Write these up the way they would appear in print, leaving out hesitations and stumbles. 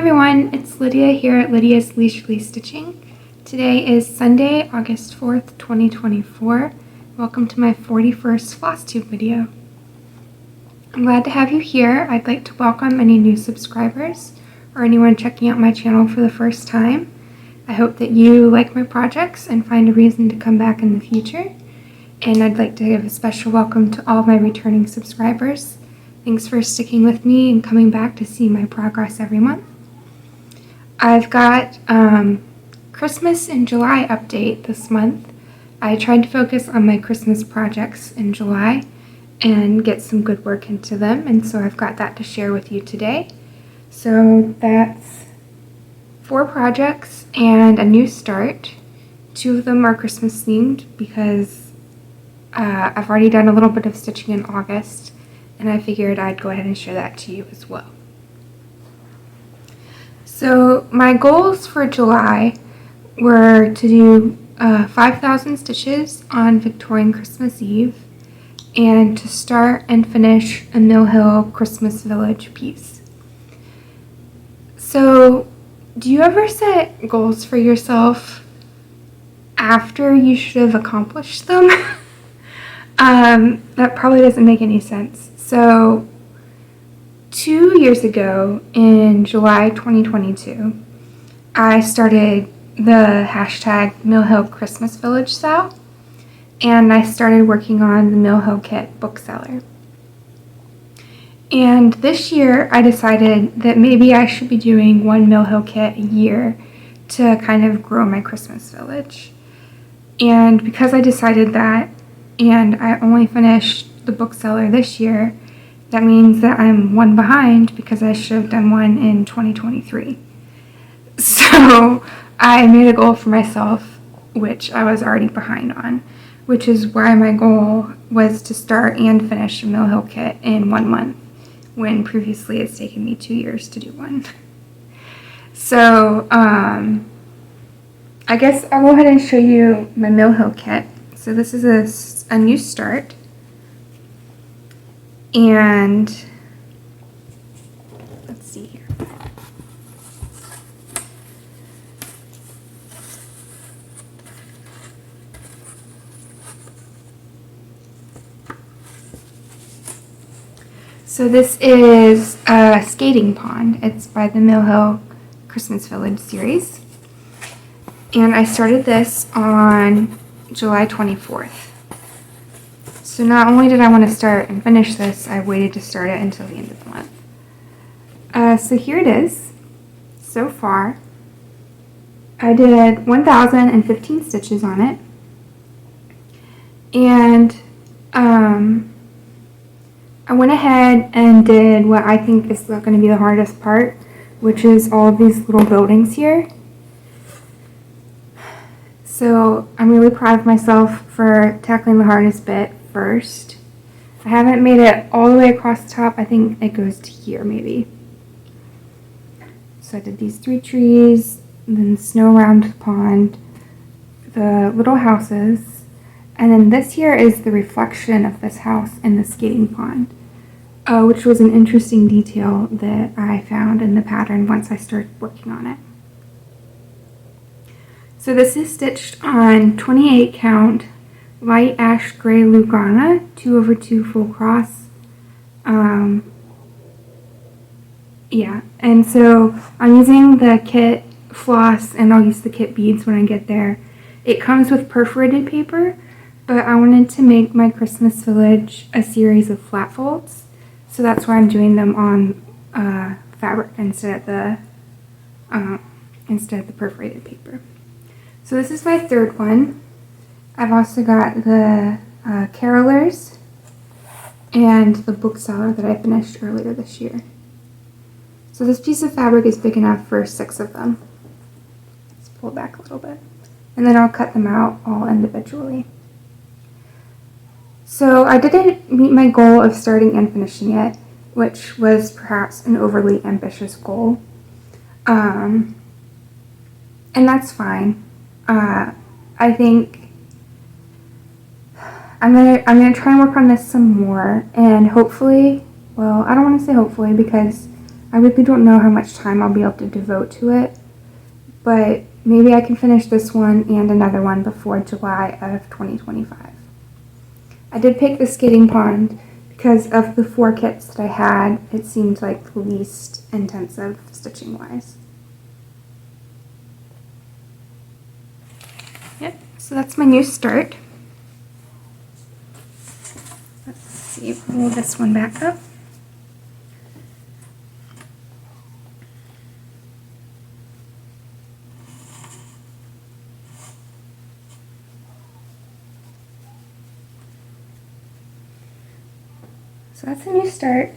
everyone, it's Lydia here at Lydia's Leisurely Stitching. Today is Sunday, August 4th, 2024. Welcome to my 41st Flosstube video. I'm glad to have you here. I'd like to welcome any new subscribers or anyone checking out my channel for the first time. I hope that you like my projects and find a reason to come back in the future. And I'd like to give a special welcome to all my returning subscribers. Thanks for sticking with me and coming back to see my progress every month. I've got Christmas in July update this month. I tried to focus on my Christmas projects in July and get some good work into them, and so I've got that to share with you today. So that's 4 projects and a new start. 2 of them are Christmas themed because I've already done a little bit of stitching in August, and I figured I'd go ahead and share that to you as well. So my goals for July were to do 5,000 stitches on Victorian Christmas Eve and to start and finish a Mill Hill Christmas Village piece. So do you ever set goals for yourself after you should have accomplished them? That probably doesn't make any sense. So 2 years ago, in July 2022, I started the hashtag Mill Hill Christmas Village SAL, and I started working on the Mill Hill Kit bookseller. And this year, I decided that maybe I should be doing 1 Mill Hill Kit a year to kind of grow my Christmas village. And because I decided that, and I only finished the bookseller this year, that means that I'm 1 behind because I should have done 1 in 2023. So I made a goal for myself, which I was already behind on, which is why my goal was to start and finish a Mill Hill Kit in 1 month, when previously it's taken me 2 years to do 1. So I guess I'll go ahead and show you my Mill Hill Kit. So this is a new start. And let's see here. So this is a skating pond. It's by the Mill Hill Christmas Village series. And I started this on July 24th. So not only did I want to start and finish this, I waited to start it until the end of the month. So here it is. So far, I did 1,015 stitches on it. And I went ahead and did what I think is going to be the hardest part, which is all of these little buildings here. So I'm really proud of myself for tackling the hardest bit first. I haven't made it all the way across the top. I think it goes to here maybe. So I did these 3 trees, and then snow around the pond, the little houses, and then this here is the reflection of this house in the skating pond, which was an interesting detail that I found in the pattern once I started working on it. So this is stitched on 28 count light ash gray Lugana 2/2 full cross. Yeah, and so I'm using the kit floss, and I'll use the kit beads when I get there. It comes with perforated paper, but I wanted to make my Christmas village a series of flat folds, so that's why I'm doing them on fabric instead of the perforated paper. So this is my 3rd one. I've also got the carolers and the bookseller that I finished earlier this year. So this piece of fabric is big enough for 6 of them. Let's pull it back a little bit. And then I'll cut them out all individually. So I didn't meet my goal of starting and finishing it, which was perhaps an overly ambitious goal. And that's fine. I think I'm gonna try and work on this some more, and hopefully, well, I don't want to say hopefully because I really don't know how much time I'll be able to devote to it, but maybe I can finish this one and another one before July of 2025. I did pick the skating pond because of the 4 kits that I had. It seemed like the least intensive stitching wise. Yep, so that's my new start. Let's see, pull this one back up. So that's a new start.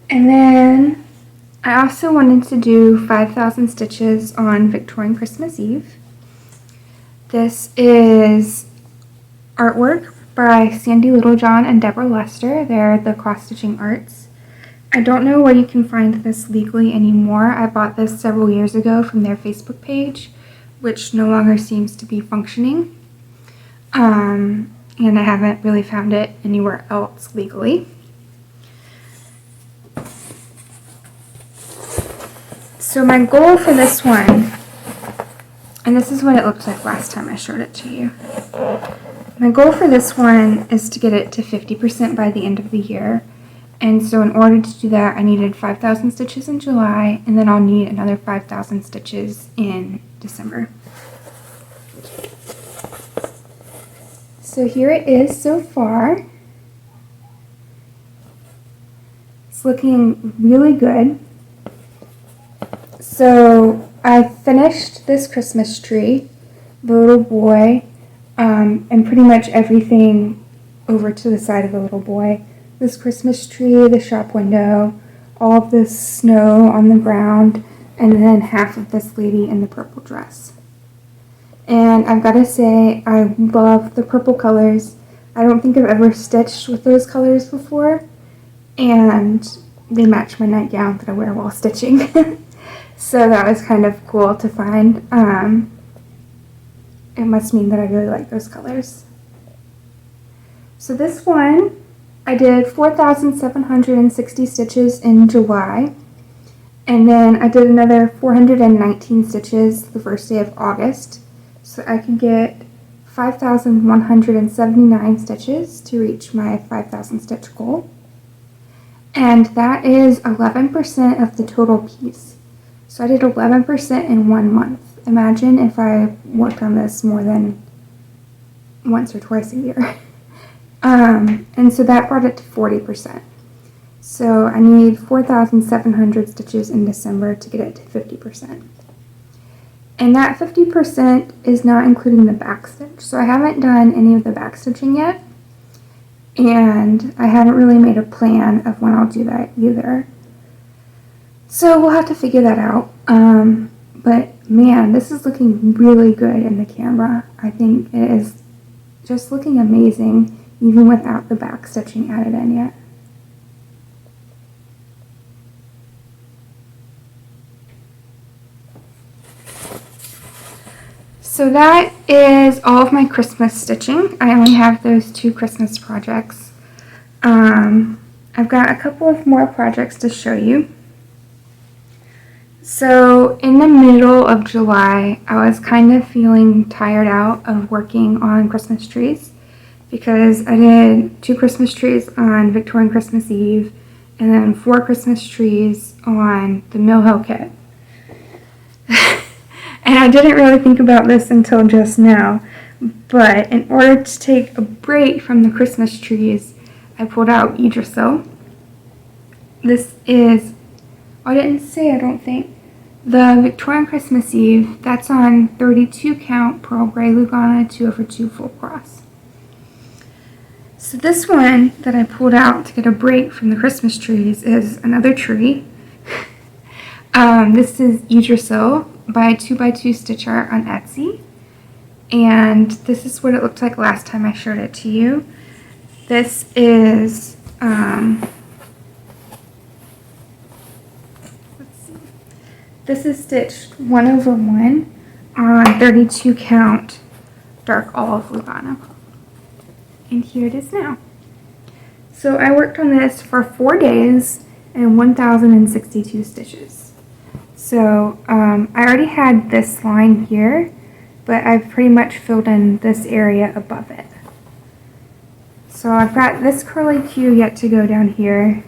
And then I also wanted to do 5,000 stitches on Victorian Christmas Eve. This is artwork by Sandy Littlejohn and Deborah Lester. They're the Cross Stitching Arts. I don't know where you can find this legally anymore. I bought this several years ago from their Facebook page, which no longer seems to be functioning. And I haven't really found it anywhere else legally. So my goal for this one, and this is what it looked like last time I showed it to you. My goal for this one is to get it to 50% by the end of the year. And so in order to do that, I needed 5,000 stitches in July, and then I'll need another 5,000 stitches in December. So here it is so far. It's looking really good. So I finished this Christmas tree, the little boy, and pretty much everything over to the side of the little boy. This Christmas tree, the shop window, all of this snow on the ground, and then half of this lady in the purple dress. And I've got to say, I love the purple colors. I don't think I've ever stitched with those colors before, and they match my nightgown that I wear while stitching. So that was kind of cool to find. It must mean that I really like those colors. So this one, I did 4,760 stitches in July, and then I did another 419 stitches the first day of August, so I could get 5,179 stitches to reach my 5,000 stitch goal. And that is 11% of the total piece. So I did 11% in 1 month. Imagine if I worked on this more than once or twice a year. And so that brought it to 40%. So I need 4,700 stitches in December to get it to 50%. And that 50% is not including the back stitch. So I haven't done any of the back stitching yet. And I haven't really made a plan of when I'll do that either. So we'll have to figure that out. But man, this is looking really good in the camera. I think it is just looking amazing, even without the back stitching added in yet. So that is all of my Christmas stitching. I only have those 2 Christmas projects. I've got a couple of more projects to show you. So in the middle of July, I was kind of feeling tired out of working on Christmas trees because I did 2 Christmas trees on Victorian Christmas Eve and then 4 Christmas trees on the Mill Hill kit. And I didn't really think about this until just now, but in order to take a break from the Christmas trees, I pulled out Yggdrasil. This is, I didn't say, I don't think, the Victorian Christmas Eve. That's on 32 count pearl gray Lugana 2/2 full cross. So this one that I pulled out to get a break from the Christmas trees is another tree. This is Yggdrasil by 2x2 Stitch Art on Etsy. And this is what it looked like last time I showed it to you. This is, this is stitched 1/1 on 32 count dark olive Lugana. And here it is now. So I worked on this for 4 days, and 1,062 stitches. So I already had this line here, but I've pretty much filled in this area above it. So I've got this curly Q yet to go down here,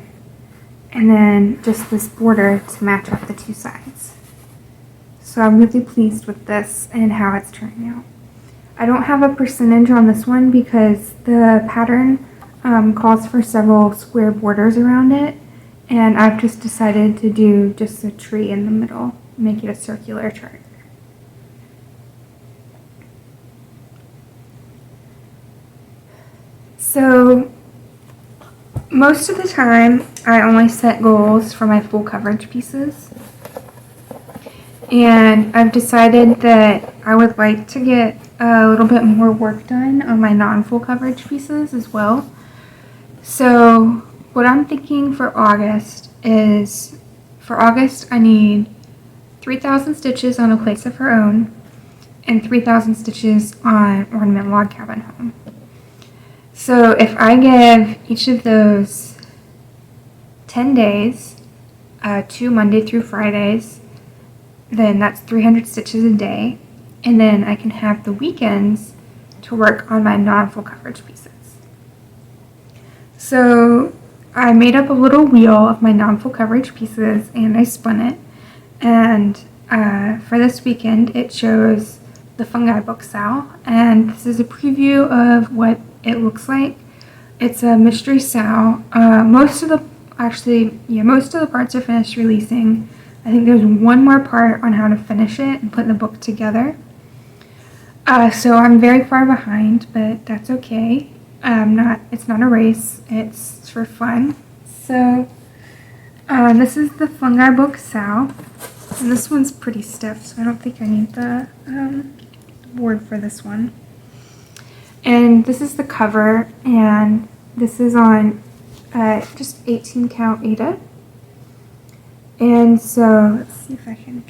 and then just this border to match up the two sides. So I'm really pleased with this and how it's turning out. I don't have a percentage on this one because the pattern calls for several square borders around it, and I've just decided to do just a tree in the middle, make it a circular chart. So most of the time I only set goals for my full coverage pieces, and I've decided that I would like to get a little bit more work done on my non-full coverage pieces as well. So what I'm thinking for August is, for August I need 3,000 stitches on A Place of Her Own and 3,000 stitches on Ornament Log Cabin Home. So if I give each of those 10 days, 2 Monday through Fridays, then that's 300 stitches a day, and then I can have the weekends to work on my non-full coverage pieces. So I made up a little wheel of my non-full coverage pieces and I spun it, and for this weekend it shows the Fungi Book SAL, and this is a preview of what it looks like. It's a mystery SAL. Most of the parts are finished releasing. I think there's one more part on how to finish it and put the book together. So I'm very far behind, but that's okay. It's not a race, it's for fun. So this is the Fungi Book SAL, and this one's pretty stiff, so I don't think I need the board for this one. And this is the cover, and this is on just 18 count aida. And so let's see if I can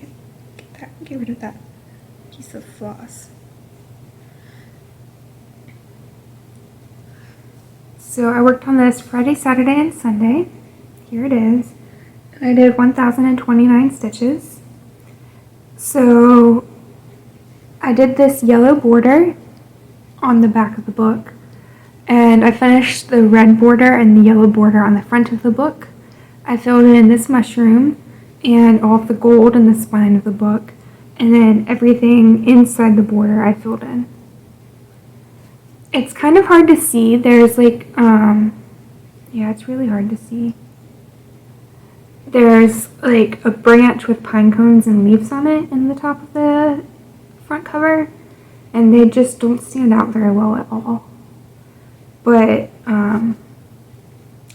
get rid of that piece of floss. So I worked on this Friday, Saturday, and Sunday. Here it is. And I did 1,029 stitches. So I did this yellow border on the back of the book, and I finished the red border and the yellow border on the front of the book. I filled in this mushroom and all of the gold in the spine of the book, and then everything inside the border I filled in. It's kind of hard to see. There's like, yeah, it's really hard to see. There's like a branch with pine cones and leaves on it in the top of the front cover, and they just don't stand out very well at all. But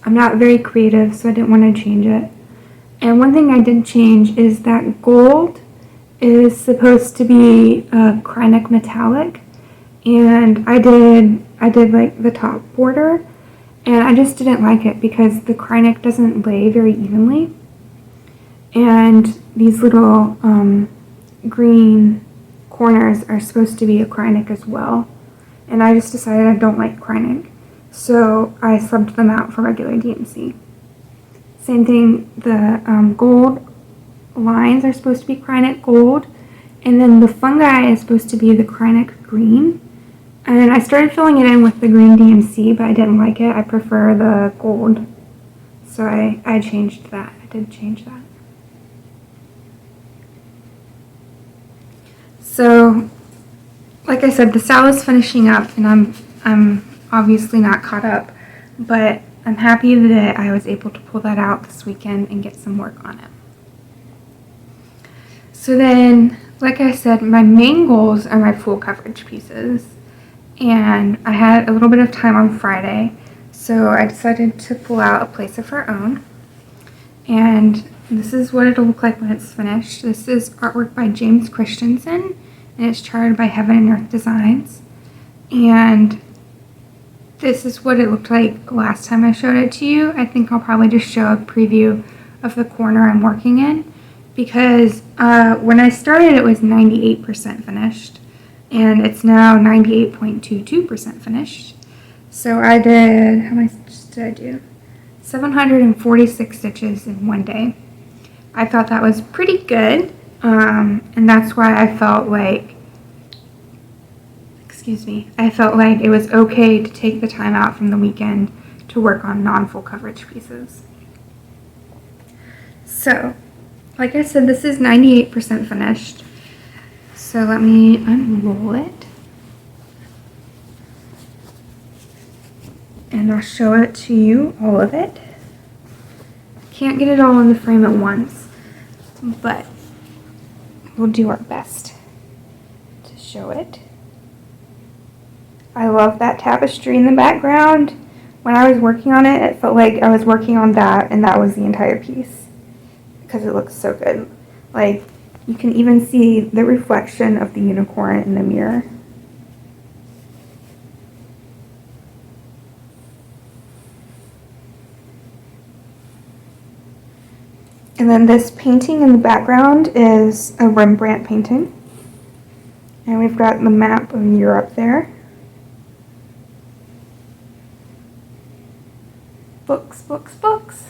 I'm not very creative, so I didn't want to change it. And one thing I did change is that gold is supposed to be a Krynic metallic, and I did like the top border, and I just didn't like it because the Krynic doesn't lay very evenly, and these little green corners are supposed to be a Krynic as well, and I just decided I don't like Krynic, so I subbed them out for regular DMC. Same thing, the gold lines are supposed to be Krynic gold, and then the fungi is supposed to be the Krynic green. And I started filling it in with the green DMC, but I didn't like it. I prefer the gold, so I changed that. I did change that. So, like I said, the SAL is finishing up, and I'm obviously not caught up, but I'm happy that I was able to pull that out this weekend and get some work on it. So then, like I said, my main goals are my full coverage pieces, and I had a little bit of time on Friday, so I decided to pull out A Place of Her Own, and this is what it'll look like when it's finished. This is artwork by James Christensen, and it's charted by Heaven and Earth Designs, and this is what it looked like last time I showed it to you. I think I'll probably just show a preview of the corner I'm working in, because when I started it was 98% finished, and it's now 98.22% finished. So I did, how much did I do? 746 stitches in one day. I thought that was pretty good, and that's why I felt like, I felt like it was okay to take the time out from the weekend to work on non-full coverage pieces. So, like I said, this is 98% finished. So let me unroll it. And I'll show it to you, all of it. Can't get it all in the frame at once, but we'll do our best to show it. I love that tapestry in the background. When I was working on it, it felt like I was working on that and that was the entire piece because it looks so good. Like, you can even see the reflection of the unicorn in the mirror. And then this painting in the background is a Rembrandt painting. And we've got the map of Europe there. Books, books, books.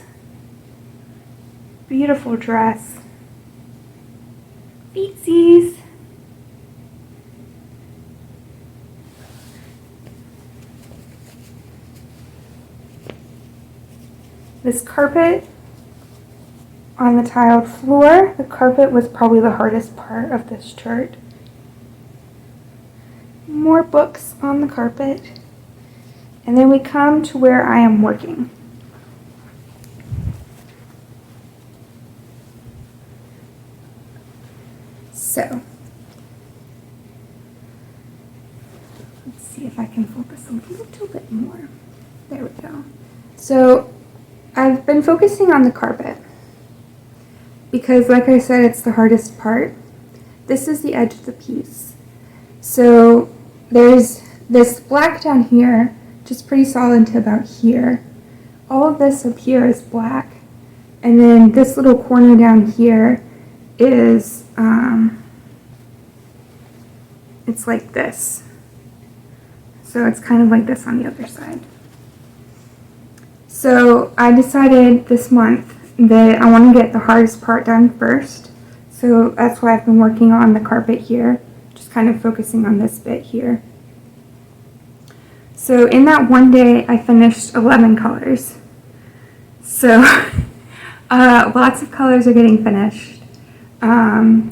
Beautiful dress. Feetsies. This carpet on the tiled floor. The carpet was probably the hardest part of this chart. More books on the carpet. And then we come to where I am working. So, let's see if I can focus a little bit more. There we go. So, I've been focusing on the carpet because, like I said, it's the hardest part. This is the edge of the piece. So, there's this black down here, which is pretty solid to about here. All of this up here is black. And then this little corner down here is, it's like this. So it's kind of like this on the other side. So I decided this month that I want to get the hardest part done first. So that's why I've been working on the carpet here, just kind of focusing on this bit here. So in that one day, I finished 11 colors. So lots of colors are getting finished.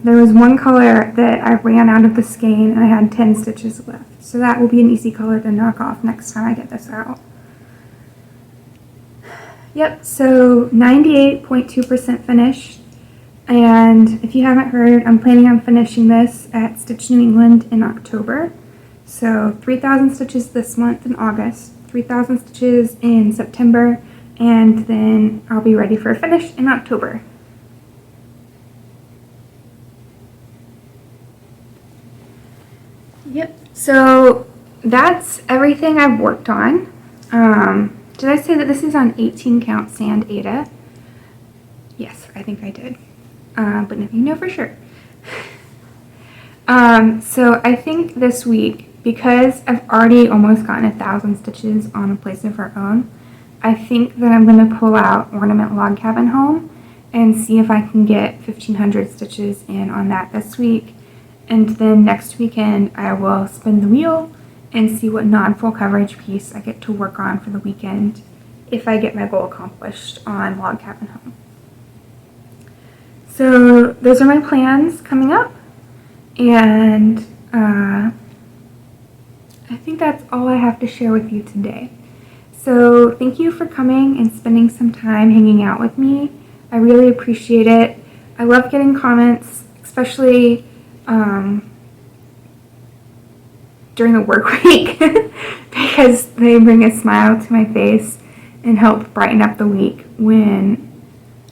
There was one color that I ran out of the skein and I had 10 stitches left. So that will be an easy color to knock off next time I get this out. Yep, so 98.2% finished. And if you haven't heard, I'm planning on finishing this at Stitch New England in October. So 3,000 stitches this month in August, 3,000 stitches in September, and then I'll be ready for a finish in October. Yep, so that's everything I've worked on. Did I say that this is on 18 count sand aida? Yes, I think I did, but now you know for sure. So I think this week, because I've already almost gotten 1,000 stitches on A Place of Our Own, I think that I'm going to pull out Ornament Log Cabin Home and see if I can get 1,500 stitches in on that this week. And then next weekend I will spin the wheel and see what non-full coverage piece I get to work on for the weekend if I get my goal accomplished on Log Cabin Home. So those are my plans coming up, and I think that's all I have to share with you today. So thank you for coming and spending some time hanging out with me. I really appreciate it. I love getting comments, especially during the work week because they bring a smile to my face and help brighten up the week when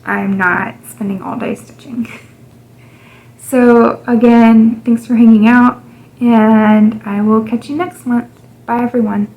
I'm not spending all day stitching. So again, thanks for hanging out, and I will catch you next month. Bye everyone.